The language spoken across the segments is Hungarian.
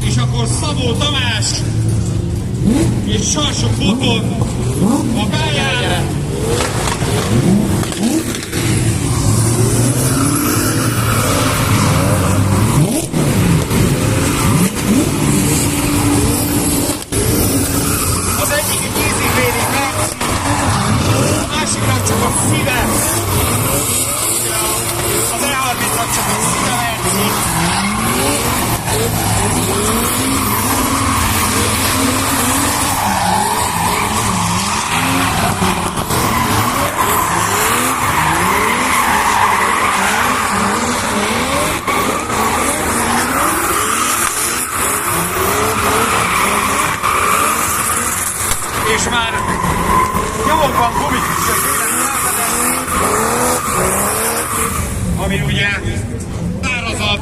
És akkor Szabó Tamás és Sarsok Boton a pályán. Az egyik kézig vérik meg, a másiknak csak a szíve. Az E30-nak csak a szíve verci. És már nyomokban gumiküszös ami ugye árazat.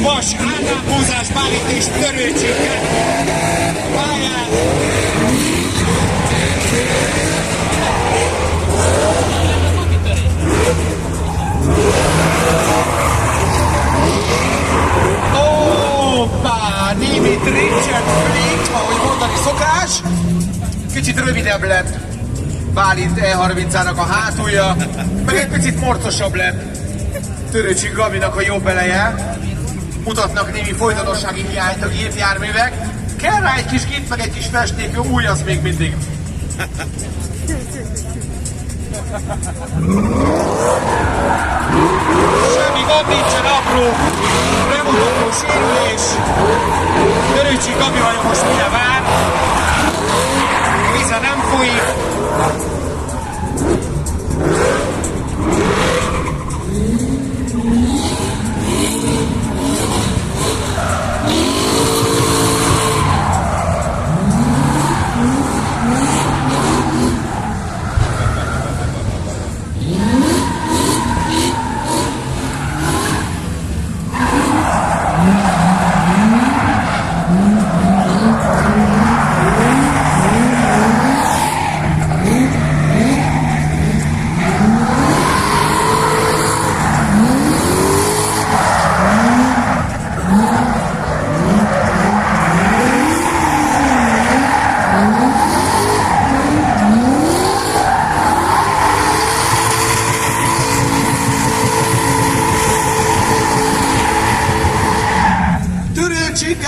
Vas álláphúzás, pálítés, törőcséket pályán. Hoppá! Némit Richard Flint, ahogy mondani szokás. Kicsit rövidebb lett Bálint E30-ának a hátulja, meg egy picit morcosabb lett Törőcsik Gabinak a jobb eleje. Mutatnak némi folytonossági hiányt a gépjárművek. Kell rá egy kis kit, meg egy kis festék, új az még mindig. Semmi gond nincsen, apró, bemutató sérülés. Törőcsik Gabi vajon most mire vár? Víze nem folyik.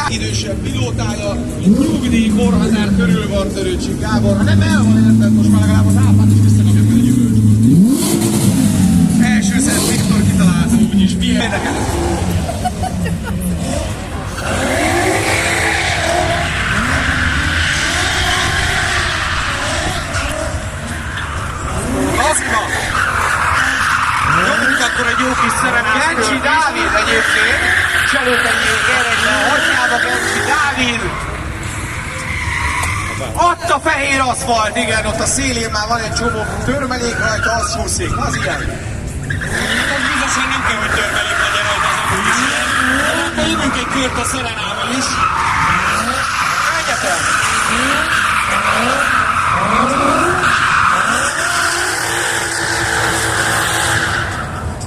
Idősebb pilótája, nyugdíj kórházár körül van Törőcsik Gábor. Ha nem el van érted, most már legalább az ápát is visszakapja fel a gyümölcsöt. Első Szent Viktor kitalálta úgyis. Milyen érdekes? Lazika! Nyomjuk akkor egy jó kis szerenát. Gencsi Dávid egyébként. Cselőtenyék eredje a hagyjába, Gencsi Dávid! Ott a fehér aszfalt, igen, ott a szélén már van egy csomó törmelék rajta, az súszik, az ilyen. Most biztosan nem kell, hogy törmelék legyen rajta az amúgy is ilyen. De jövünk egy kört a Szerenával is. Egyetem!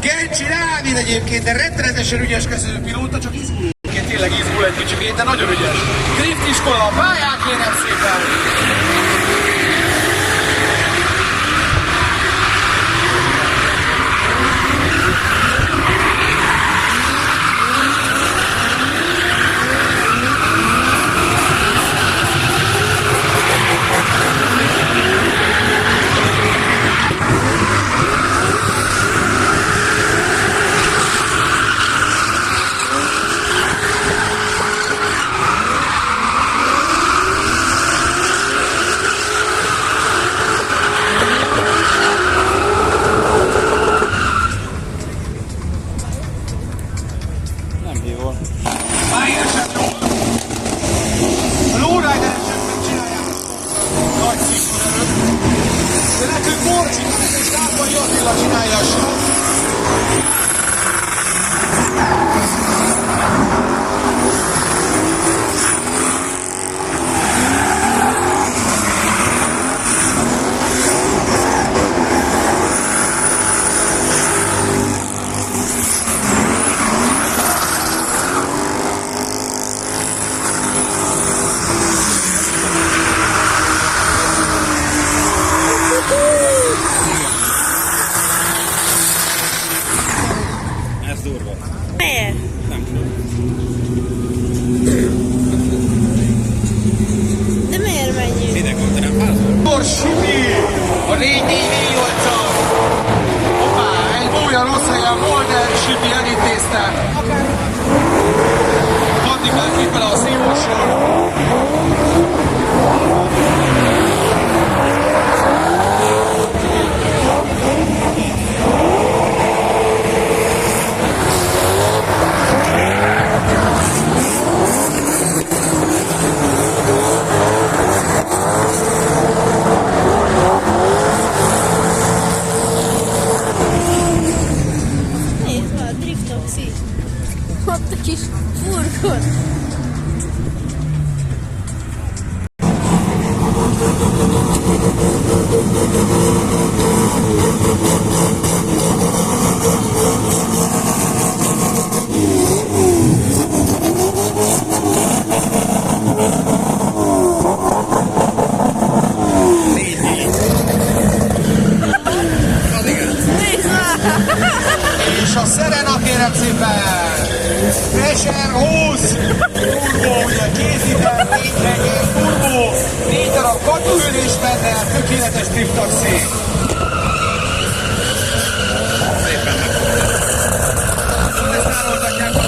Gencsi Dávid egyébként, de rettenetesen ügyes pilóta, csak izgul. Tényleg izgul egy kicsikét, de nagyon ügyes. Drift iskola a pályán, kérem szépen! Marcsi, és Nápolyi Attila csinálja a sót. Ez durva. Miért? Nem tudom. De miért menjünk? Ide gondolom, házol. Borsipi, a 4-4-4-8-al. Hoppá, egy újabb rossz helyen Molder Sipi elintézte. Addig már itt bele a szívósor. Nézd már, a drift taxi. Ott a kis furgon. Nézd már! És a Serena kérem szépen. Fresher 20. Turbo, ugye kézítem, 4 hegyes turbo. 4 darab katóülés benne, tökéletes drift taxi. Szépen megfogta. Leszároltatják a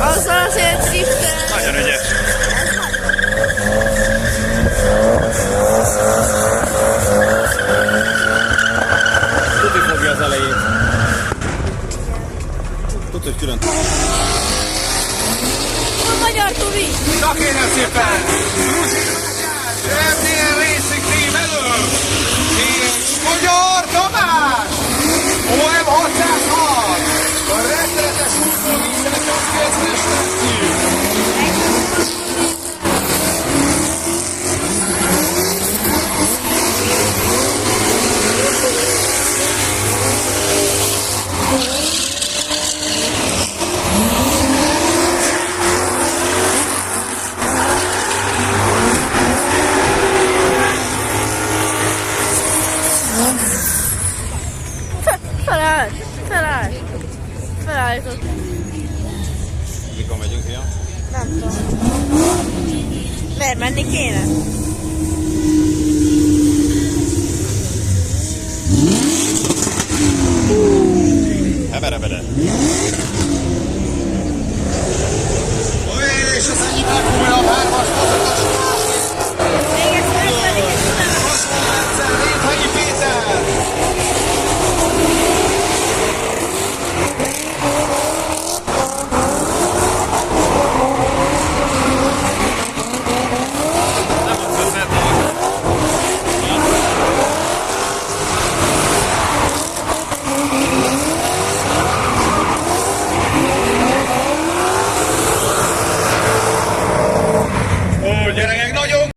Azzal azért driftel. Nagyon ügyes. Tudni fogja az elejét. Tudod, hogy külön. A magyar Tomi. Na kérem szépen! MDL Racing Team elő! És Magyar Tamás! OM 606! A rettenetes útból minden közkézres tettünk! Feláll. Feláll. Felállított. Mikor megyünk, fiam? Nem tudom. Miért menni kéne?